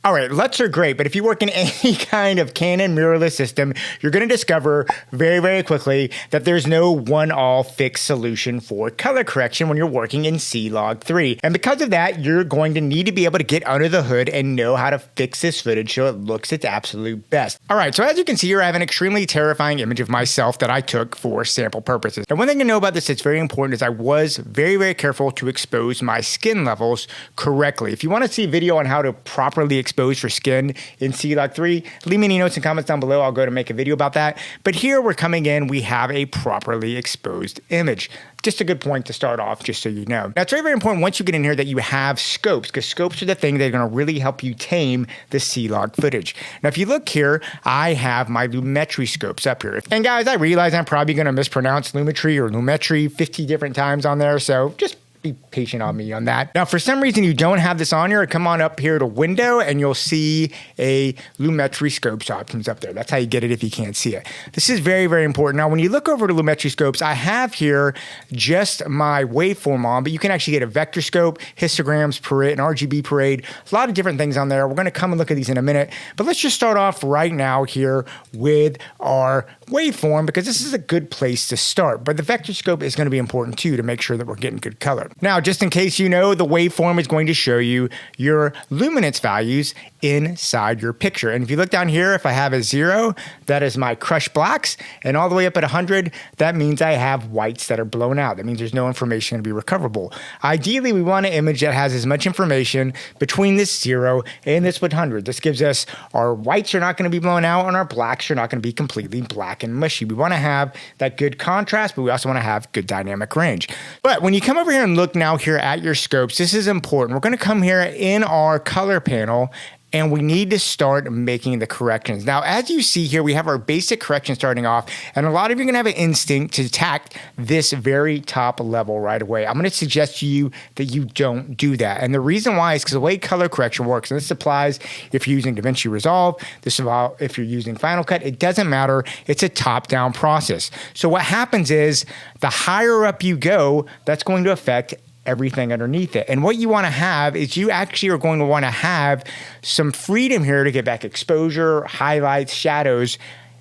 All right, LUTs are great, but if you work in any kind of Canon mirrorless system, you're going to discover very, very quickly that there's no one-all fixed solution for color correction when you're working in CLOG3. And because of that, you're going to need to be able to get under the hood and know how to fix this footage so it looks its absolute best. All right, so as you can see here, I have an extremely terrifying image of myself that I took for sample purposes. And one thing to know about this that's very important is I was very, very careful to expose my skin levels correctly. If you want to see a video on how to properly expose for skin in CLOG3, leave me any notes and comments down below. I'll go to make a video about that. But here we're coming in, we have a properly exposed image. Just a good point to start off, just so you know. Now, it's very, very important once you get in here that you have scopes, because scopes are the thing that are going to really help you tame the CLOG footage. Now, if you look here, I have my Lumetri Scopes up here. And guys, I realize I'm probably going to mispronounce Lumetri or Lumetri 50 different times on there, so just be patient on me on that. Now, for some reason you don't have this on here, come on up here to Window and you'll see a Lumetri Scopes options up there. That's how you get it if you can't see it. This is very, very important. Now, when you look over to Lumetri Scopes, I have here just my waveform on, but you can actually get a Vectorscope, histograms, parade, an RGB parade, a lot of different things on there. We're going to come and look at these in a minute, but let's just start off right now here with our waveform, because this is a good place to start. But the Vectorscope is going to be important too to make sure that we're getting good color. Now, just in case you know, the waveform is going to show you your luminance values inside your picture. And if you look down here, if I have a 0, that is my crushed blacks, and all the way up at 100, that means I have whites that are blown out. That means there's no information to be recoverable. Ideally, we want an image that has as much information between this 0 and this 100. This gives us our whites are not going to be blown out and our blacks are not going to be completely black and mushy. We want to have that good contrast, but we also want to have good dynamic range. But when you come over here and look now here at your scopes, this is important. We're going to come here in our color panel and we need to start making the corrections. Now, as you see here, we have our basic correction starting off, and a lot of you are gonna have an instinct to attack this very top level right away. I'm gonna suggest to you that you don't do that. And the reason why is because the way color correction works, and this applies if you're using DaVinci Resolve, this applies if you're using Final Cut, it doesn't matter, it's a top-down process. So what happens is, the higher up you go, that's going to affect everything underneath it. And what you want to have is you actually are going to want to have some freedom here to get back exposure, highlights, shadows,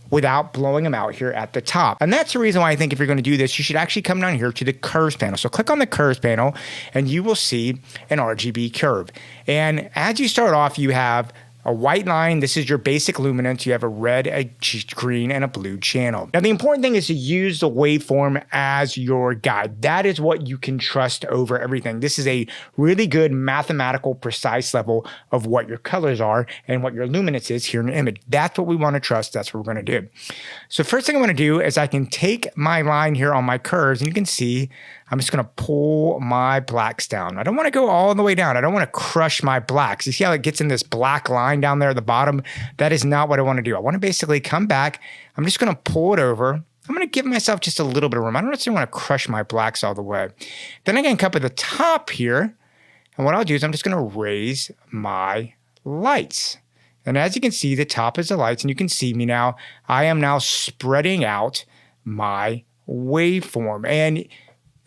without blowing them out here at the top. And that's the reason why I think if you're going to do this, you should actually come down here to the curves panel. So click on the curves panel and you will see an RGB curve. And as you start off, you have a white line, this is your basic luminance. You have a red, a green, and a blue channel. Now, the important thing is to use the waveform as your guide. That is what you can trust over everything. This is a really good mathematical, precise level of what your colors are and what your luminance is here in the image. That's what we want to trust. That's what we're going to do. So first thing I want to do is I can take my line here on my curves, and you can see I'm just going to pull my blacks down. I don't want to go all the way down. I don't want to crush my blacks. You see how it gets in this black line down there at the bottom? That is not what I want to do. I want to basically come back. I'm just going to pull it over. I'm going to give myself just a little bit of room. I don't necessarily want to crush my blacks all the way. Then I can come up at the top here. And what I'll do is I'm just going to raise my lights. And as you can see, the top is the lights. And you can see me now. I am now spreading out my waveform. And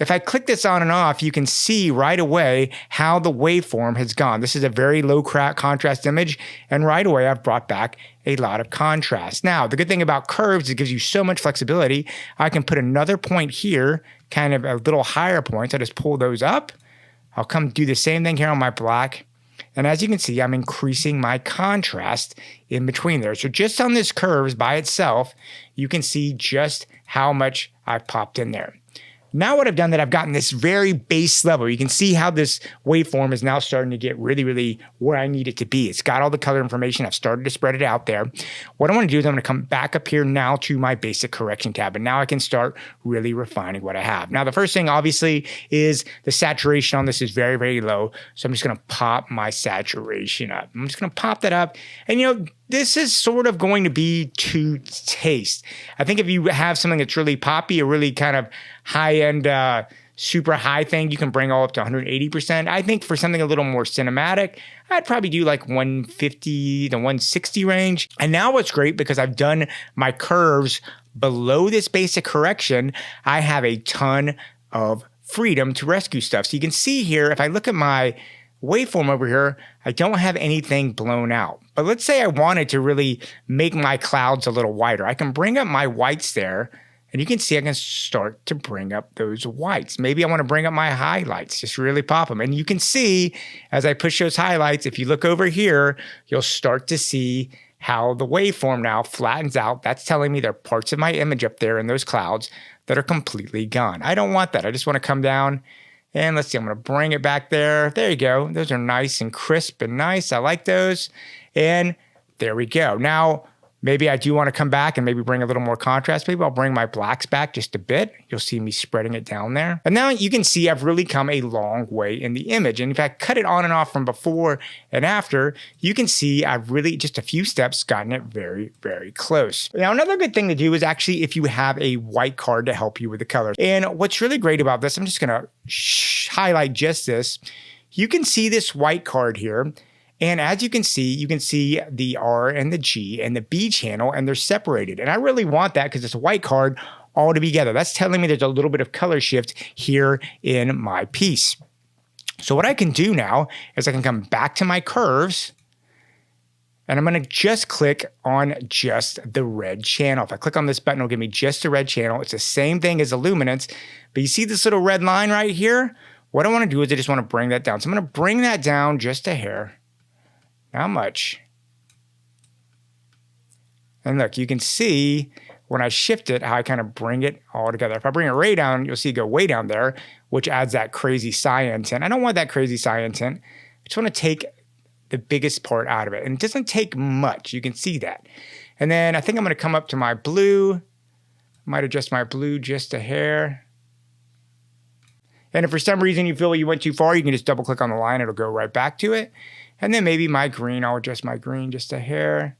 if I click this on and off, you can see right away how the waveform has gone. This is a very low contrast image, and right away I've brought back a lot of contrast. Now, the good thing about curves is it gives you so much flexibility. I can put another point here, kind of a little higher point. So I just pull those up. I'll come do the same thing here on my black. And as you can see, I'm increasing my contrast in between there. So just on this curves by itself, you can see just how much I've popped in there. Now what I've done that I've gotten this very base level. You can see how this waveform is now starting to get really, really where I need it to be. It's got all the color information. I've started to spread it out there. What I want to do is I'm going to come back up here now to my basic correction tab. And now I can start really refining what I have. Now the first thing obviously is the saturation on this is very, very low. So I'm just going to pop my saturation up. I'm just going to pop that up. And you know, this is sort of going to be to taste. I think if you have something that's really poppy, a really kind of high-end, super high thing, you can bring all up to 180%. I think for something a little more cinematic, I'd probably do like 150 to 160 range. And now what's great, because I've done my curves below this basic correction, I have a ton of freedom to rescue stuff. So you can see here, if I look at my waveform over here, I don't have anything blown out. But let's say I wanted to really make my clouds a little whiter. I can bring up my whites there, and you can see I can start to bring up those whites. Maybe I want to bring up my highlights, just really pop them. And you can see as I push those highlights, if you look over here, you'll start to see how the waveform now flattens out. That's telling me there are parts of my image up there in those clouds that are completely gone. I don't want that. I just want to come down and let's see, I'm going to bring it back there. There you go. Those are nice and crisp and nice. I like those. And there we go. Now, maybe I do want to come back and maybe bring a little more contrast. Maybe I'll bring my blacks back just a bit. You'll see me spreading it down there. And now you can see I've really come a long way in the image. And if I cut it on and off from before and after, you can see I've really just a few steps gotten it very, very close. Now, another good thing to do is actually if you have a white card to help you with the color. And what's really great about this, I'm just going to highlight just this. You can see this white card here. And as you can see the R and the G and the B channel, and they're separated. And I really want that because it's a white card all together. That's telling me there's a little bit of color shift here in my piece. So what I can do now is I can come back to my curves, and I'm going to just click on just the red channel. If I click on this button, it'll give me just the red channel. It's the same thing as the luminance, but you see this little red line right here? What I want to do is I just want to bring that down. So I'm going to bring that down just a hair. Not much. And look, you can see when I shift it, how I kind of bring it all together. If I bring it way down, you'll see it go way down there, which adds that crazy cyan tint. I don't want that crazy cyan tint. I just want to take the biggest part out of it. And it doesn't take much. You can see that. And then I think I'm going to come up to my blue. Might adjust my blue just a hair. And if for some reason you feel you went too far, you can just double click on the line. It'll go right back to it. And then maybe my green, I'll adjust my green just a hair.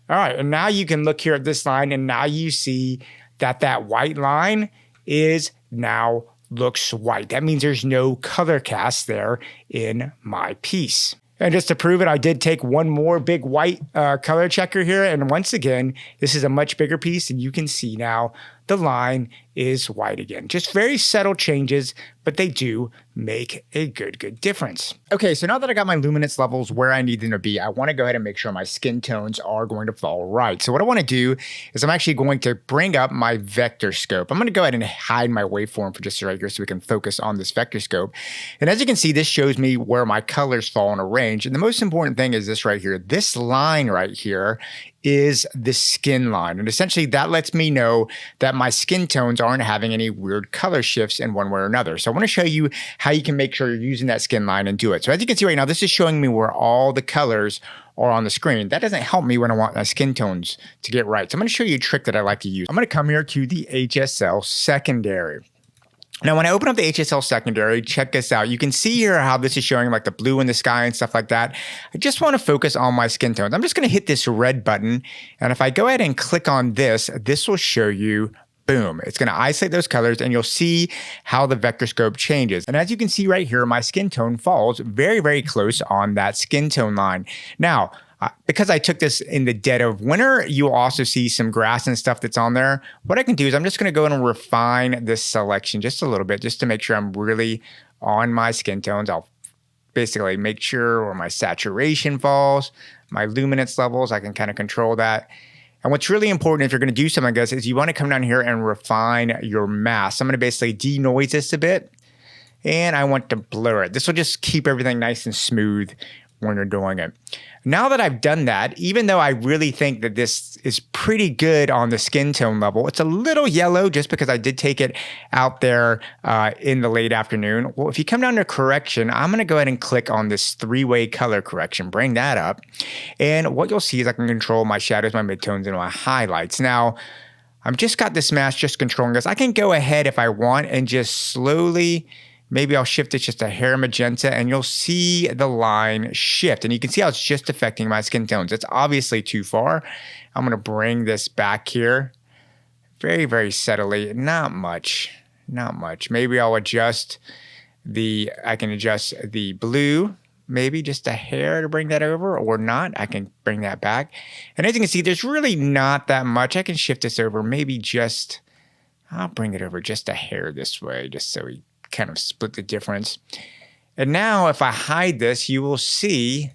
All right, and now you can look here at this line, and now you see that that white line is now looks white. That means there's no color cast there in my piece. And just to prove it, I did take one more big white color checker here. And once again, this is a much bigger piece, and you can see now the line is white again. Just very subtle changes, but they do make a good difference. Okay, so now that I got my luminance levels where I need them to be, I want to go ahead and make sure my skin tones are going to fall right. So what I want to do is I'm actually going to bring up my Vectorscope. I'm going to go ahead and hide my waveform for just a second so we can focus on this Vectorscope. And as you can see, this shows me where my colors fall in a range. And the most important thing is this right here. This line right here is the skin line. And essentially that lets me know that my skin tones aren't having any weird color shifts in one way or another. So I want to show you how you can make sure you're using that skin line and do it. So as you can see right now, this is showing me where all the colors are on the screen. That doesn't help me when I want my skin tones to get right. So I'm going to show you a trick that I like to use. I'm going to come here to the HSL secondary. Now, when I open up the HSL secondary, check this out. You can see here how this is showing like the blue in the sky and stuff like that. I just want to focus on my skin tones. I'm just going to hit this red button. And if I go ahead and click on this, this will show you, boom, it's going to isolate those colors and you'll see how the Vectorscope changes. And as you can see right here, my skin tone falls very close on that skin tone line. Now, because I took this in the dead of winter, you'll also see some grass and stuff that's on there. What I can do is I'm just going to go in and refine this selection just a little bit, just to make sure I'm really on my skin tones. I'll basically make sure where my saturation falls, my luminance levels, I can kind of control that. And what's really important if you're going to do something like this is you want to come down here and refine your mask. So I'm going to basically denoise this a bit, and I want to blur it. This will just keep everything nice and smooth when you're doing it. Now that I've done that, even though I really think that this is pretty good on the skin tone level, it's a little yellow just because I did take it out there in the late afternoon. Well, if you come down to correction, I'm going to go ahead and click on this three-way color correction, bring that up. And what you'll see is I can control my shadows, my midtones, and my highlights. Now, I've just got this mask just controlling this. I can go ahead if I want and just slowly, maybe I'll shift it just a hair magenta, and you'll see the line shift. And you can see how it's just affecting my skin tones. It's obviously too far. I'm going to bring this back here very subtly. Not much. Maybe I'll adjust I can adjust the blue, maybe just a hair to bring that over, or not. I can bring that back. And as you can see, there's really not that much. I can shift this over, maybe just, I'll bring it over just a hair this way, just so we kind of split the difference. And now if I hide this, you will see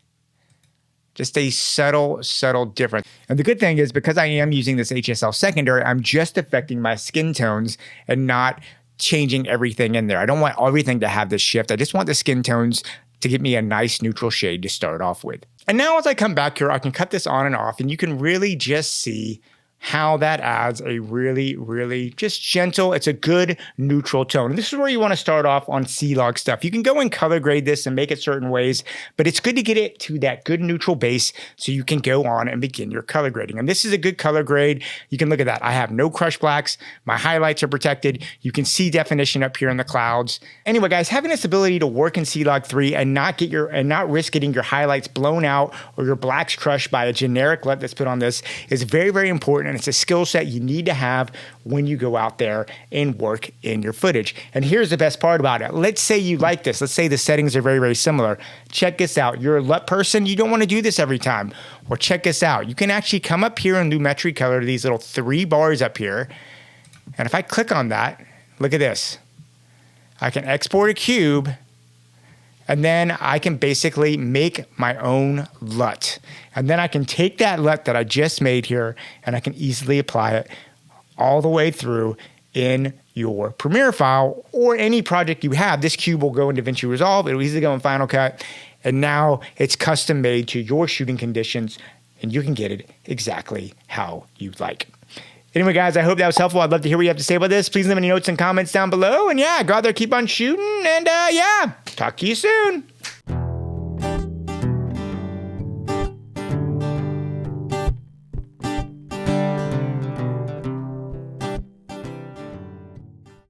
just a subtle difference. And the good thing is, because I am using this HSL secondary, I'm just affecting my skin tones and not changing everything in there. I don't want everything to have this shift. I just want the skin tones to give me a nice neutral shade to start off with. And now as I come back here, I can cut this on and off, and you can really just see how that adds a really just gentle, it's a good neutral tone. And this is where you want to start off on C-Log stuff. You can go and color grade this and make it certain ways, but it's good to get it to that good neutral base so you can go on and begin your color grading. And this is a good color grade. You can look at that. I have no crush blacks. My highlights are protected. You can see definition up here in the clouds. Anyway, guys, having this ability to work in CLOG3 and not risk getting your highlights blown out or your blacks crushed by a generic LUT that's put on this is very important. And it's a skill set you need to have when you go out there and work in your footage. And here's the best part about it. Let's say you like this. Let's say the settings are very similar. Check this out. You're a LUT person. You don't want to do this every time. Well, check this out. You can actually come up here in Lumetri Color to these little 3 bars up here. And if I click on that, look at this. I can export a cube, and then I can basically make my own LUT. And then I can take that LUT that I just made here, and I can easily apply it all the way through in your Premiere file or any project you have. This cube will go into DaVinci Resolve. It'll easily go in Final Cut. And now it's custom made to your shooting conditions, and you can get it exactly how you like. Anyway, guys, I hope that was helpful. I'd love to hear what you have to say about this. Please leave any notes and comments down below. And yeah, go out there, keep on shooting. And yeah, talk to you soon.